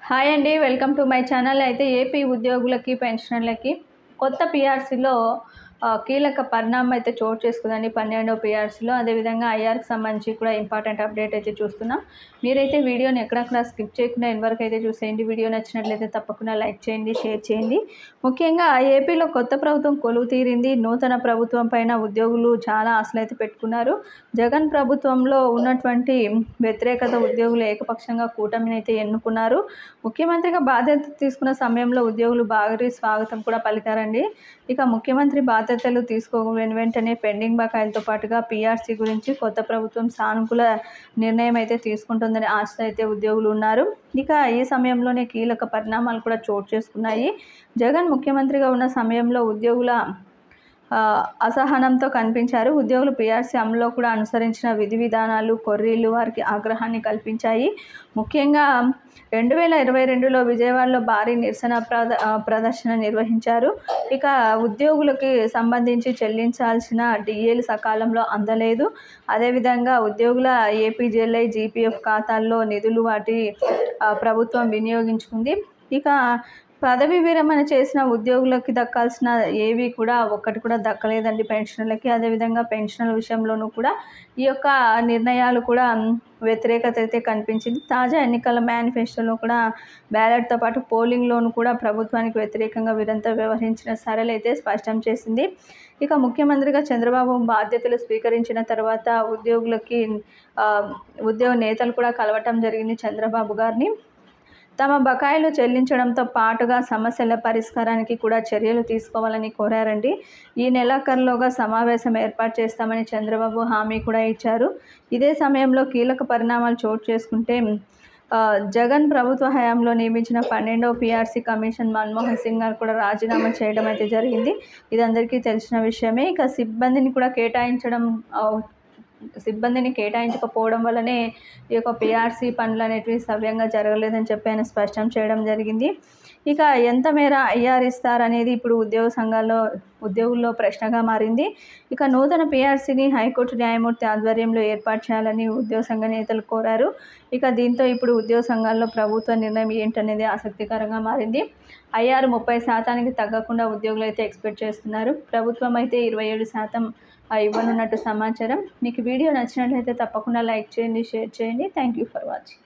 Hi అండి, welcome to my channel. అయితే AP ఉద్యోగులకి పెన్షనర్లకి కొత్త పిఆర్సీలో కీలక పరిణామం అయితే చోటు చేసుకుందండి. 12వ పిఆర్సీలో అదేవిధంగా ఐఆర్కి సంబంధించి కూడా ఇంపార్టెంట్ అప్డేట్ అయితే చూస్తున్నాం. మీరైతే వీడియోని ఎక్కడక్కడ స్కిప్ చేయకుండా ఎంతవరకు అయితే చూసేయండి. వీడియో నచ్చినట్లయితే తప్పకుండా లైక్ చేయండి, షేర్ చేయండి. ముఖ్యంగా ఏపీలో కొత్త ప్రభుత్వం కొలువు తీరింది. నూతన ప్రభుత్వం పైన ఉద్యోగులు చాలా ఆశలు అయితే పెట్టుకున్నారు. జగన్ ప్రభుత్వంలో ఉన్నటువంటి వ్యతిరేకత ఉద్యోగులు ఏకపక్షంగా కూటమిని అయితే ఎన్నుకున్నారు. ముఖ్యమంత్రిగా బాధ్యత తీసుకున్న సమయంలో ఉద్యోగులు భారీ స్వాగతం కూడా పలికారండి. ఇక ముఖ్యమంత్రి బాధ్యతలు వెంటనే పెండింగ్ బకాయిలతో పాటుగా పీఆర్సీ గురించి కొత్త ప్రభుత్వం సానుకూల నిర్ణయం అయితే తీసుకుంటుందని ఆశ అయితే ఉద్యోగులు ఉన్నారు. ఇక ఈ సమయంలోనే కీలక పరిణామాలు కూడా చోటు చేసుకున్నాయి. జగన్ ముఖ్యమంత్రిగా ఉన్న సమయంలో ఉద్యోగుల అసహనంతో కనిపించారు. ఉద్యోగులు పీఆర్సీ అమలులో కూడా అనుసరించిన విధి విధానాలు కొర్రీలు వారికి ఆగ్రహాన్ని కల్పించాయి. ముఖ్యంగా 2022లో విజయవాడలో భారీ నిరసన ప్రదర్శన నిర్వహించారు. ఇక ఉద్యోగులకి సంబంధించి చెల్లించాల్సిన డిఏలు సకాలంలో అందలేదు. అదేవిధంగా ఉద్యోగుల ఏపీజీఎల్ఐ జీపీఎఫ్ ఖాతాల్లో నిధులు వాటి ప్రభుత్వం వినియోగించుకుంది. ఇక పదవి విరమణ చేసిన ఉద్యోగులకి దక్కాల్సిన ఏవి కూడా ఒక్కటి కూడా దక్కలేదండి పెన్షన్లకి. అదేవిధంగా పెన్షన్ల విషయంలోనూ కూడా ఈ యొక్క నిర్ణయాలు కూడా వ్యతిరేకత అయితే కనిపించింది. తాజా ఎన్నికల మేనిఫెస్టోలో కూడా బ్యాలెట్తో పాటు పోలింగ్లోనూ కూడా ప్రభుత్వానికి వ్యతిరేకంగా వీరంతా వ్యవహరించిన సరళైతే స్పష్టం చేసింది. ఇక ముఖ్యమంత్రిగా చంద్రబాబు బాధ్యతలు స్వీకరించిన తర్వాత ఉద్యోగ నేతలు కూడా కలవటం జరిగింది చంద్రబాబు గారిని. తమ బకాయిలు చెల్లించడంతో పాటుగా సమస్యల పరిష్కారానికి కూడా చర్యలు తీసుకోవాలని కోరారండి. ఈ నెలాఖరులోగా సమావేశం ఏర్పాటు చేస్తామని చంద్రబాబు హామీ కూడా ఇచ్చారు. ఇదే సమయంలో కీలక పరిణామాలు చోటు చేసుకుంటే జగన్ ప్రభుత్వ హయాంలో నియమించిన 12వ పీఆర్సీ కమిషన్ మన్మోహన్ సింగ్ గారు కూడా రాజీనామా చేయడం అయితే జరిగింది. ఇది అందరికీ తెలిసిన విషయమే. ఇక సిబ్బందిని కేటాయించకపోవడం వల్లనే ఈ యొక్క పీఆర్సీ పనులు అనేటివి సవ్యంగా జరగలేదని చెప్పి ఆయన స్పష్టం చేయడం జరిగింది. ఇక ఎంత మేర ఐఆర్ ఇస్తారనేది ఇప్పుడు ఉద్యోగుల్లో ప్రశ్నగా మారింది. ఇక నూతన పీఆర్సీని హైకోర్టు న్యాయమూర్తి ఆధ్వర్యంలో ఏర్పాటు చేయాలని ఉద్యోగ సంఘ నేతలు కోరారు. ఇక దీంతో ఇప్పుడు ఉద్యోగ సంఘాల్లో ప్రభుత్వ నిర్ణయం ఏంటనేది ఆసక్తికరంగా మారింది. ఐఆర్ 30% తగ్గకుండా ఉద్యోగులు అయితే ఎక్స్పెక్ట్ చేస్తున్నారు. ప్రభుత్వం అయితే 27% ఇవ్వనున్నట్టు సమాచారం. మీకు వీడియో నచ్చినట్లయితే తప్పకుండా లైక్ చేయండి, షేర్ చేయండి. Thank you for watching.